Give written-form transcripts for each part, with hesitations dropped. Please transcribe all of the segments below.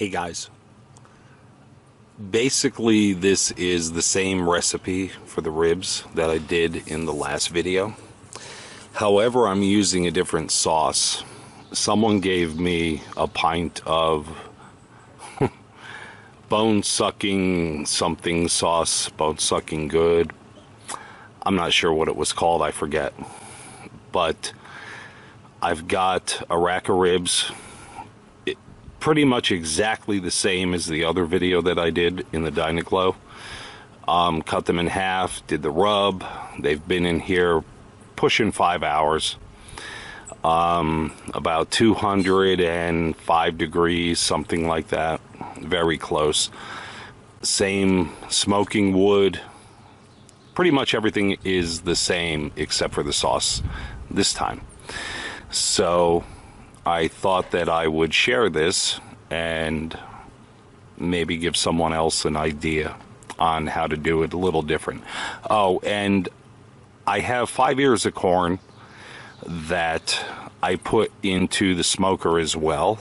Hey guys, basically this is the same recipe for the ribs that I did in the last video. However, I'm using a different sauce. Someone gave me a pint of bone-sucking something sauce, bone-sucking good. I'm not sure what it was called, I forget. But I've got a rack of ribs, pretty much exactly the same as the other video that I did in the Dyna-Glo. Cut them in half, did the rub. They've been in here pushing 5 hours. About 205 degrees, something like that. Very close. Same smoking wood. Pretty much everything is the same except for the sauce this time. So I thought that I would share this and maybe give someone else an idea on how to do it a little different. Oh, and I have 5 ears of corn that I put into the smoker as well.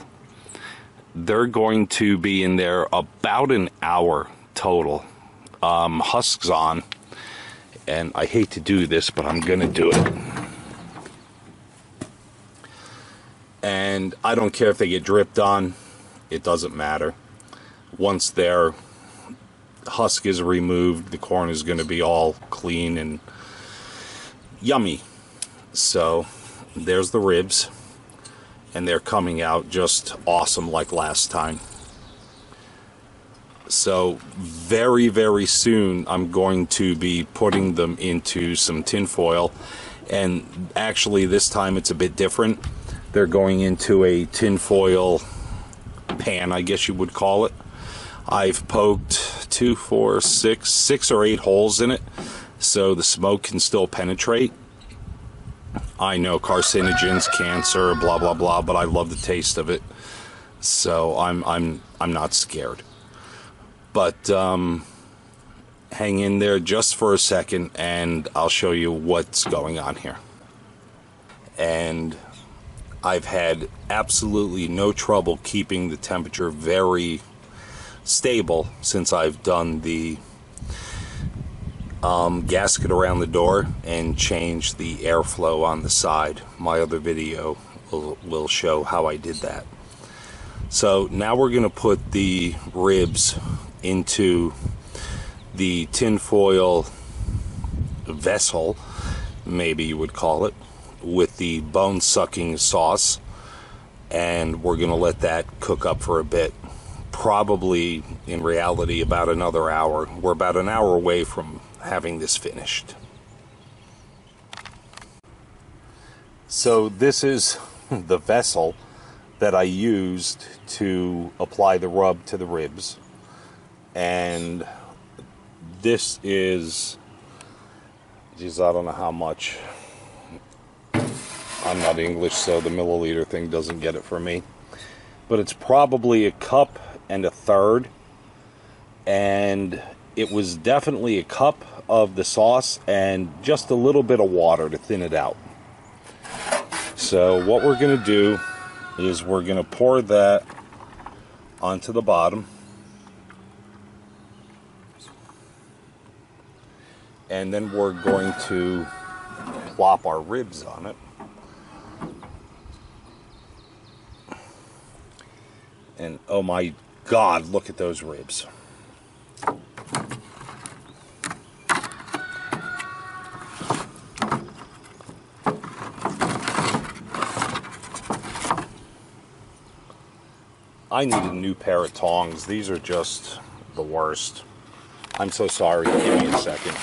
They're going to be in there about an hour total. Husks on. And I hate to do this, but I'm going to do it. And I don't care if they get dripped on, it doesn't matter. Once their husk is removed, the corn is going to be all clean and yummy. So there's the ribs, and they're coming out just awesome like last time. So very, very soon I'm going to be putting them into some tin foil, and actually this time it's a bit different. They're going into a tinfoil pan, I guess you would call it. I've poked 6 or 8 holes in it so the smoke can still penetrate. I know carcinogens, cancer, blah blah blah, but I love the taste of it, so I'm not scared. But hang in there just for a second, and I'll show you what's going on here. And I've had absolutely no trouble keeping the temperature very stable since I've done the gasket around the door and changed the airflow on the side. My other video will show how I did that. So now we're going to put the ribs into the tinfoil vessel, maybe you would call it, with the bone-sucking sauce, and we're going to let that cook up for a bit. Probably, in reality, about another hour. We're about an hour away from having this finished. So this is the vessel that I used to apply the rub to the ribs, and this is, geez, I don't know how much. I'm not English, so the milliliter thing doesn't get it for me. But it's probably a cup and a third. And it was definitely a cup of the sauce and just a little bit of water to thin it out. So what we're going to do is we're going to pour that onto the bottom. And then we're going to plop our ribs on it. And oh my God, look at those ribs. I need a new pair of tongs. These are just the worst. I'm so sorry. Give me a second.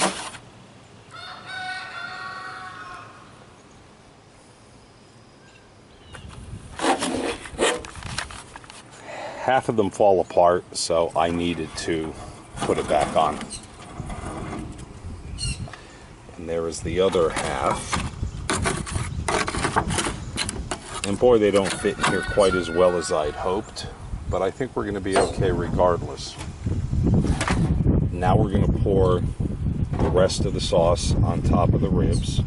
Half of them fall apart, so I needed to put it back on. And there is the other half. And boy, they don't fit in here quite as well as I'd hoped, but I think we're going to be okay regardless. Now we're going to pour the rest of the sauce on top of the ribs.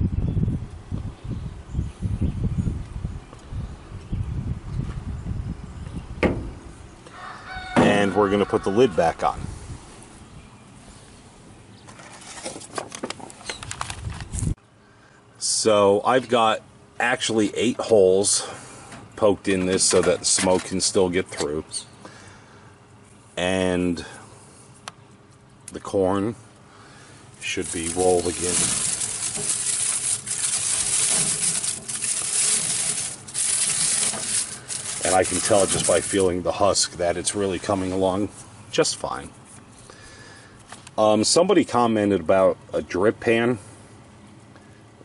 and we're going to put the lid back on. So I've got actually 8 holes poked in this so that the smoke can still get through. And the corn should be rolled again. And I can tell just by feeling the husk that it's really coming along just fine. Somebody commented about a drip pan.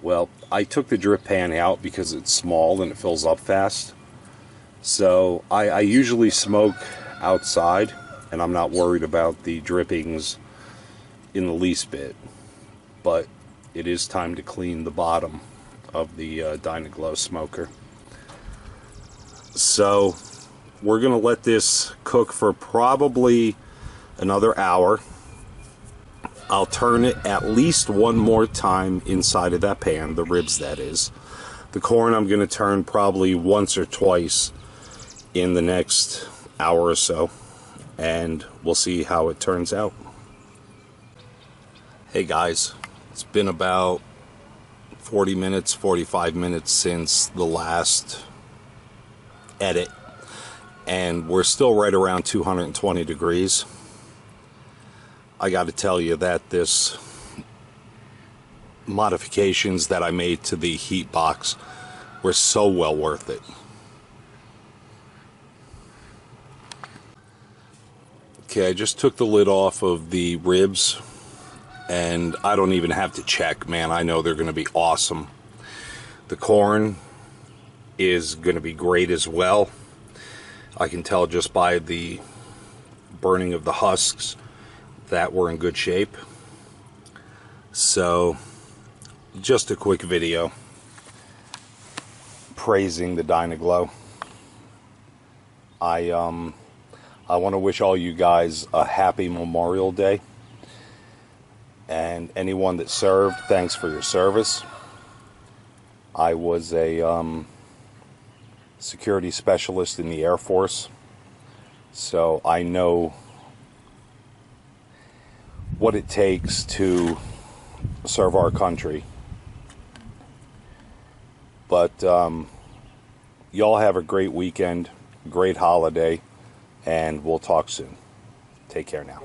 Well, I took the drip pan out because it's small and it fills up fast. So I usually smoke outside, and I'm not worried about the drippings in the least bit. But it is time to clean the bottom of the Dyna-Glo smoker. So we're going to let this cook for probably another hour. I'll turn it at least one more time inside of that pan, the ribs that is. The corn I'm going to turn probably once or twice in the next hour or so, and we'll see how it turns out. Hey guys, it's been about 40 minutes, 45 minutes since the last edit, and we're still right around 220 degrees. I got to tell you that this modifications that I made to the heat box were so well worth it. Okay, I just took the lid off of the ribs, and I don't even have to check, man. I know they're going to be awesome. The corn is going to be great as well. I can tell just by the burning of the husks that we're in good shape. So just a quick video praising the Dyna-Glo. I want to wish all you guys a happy Memorial Day, and anyone that served, thanks for your service. I was a security specialist in the Air Force, so I know what it takes to serve our country. But y'all have a great weekend, great holiday, and we'll talk soon. Take care now.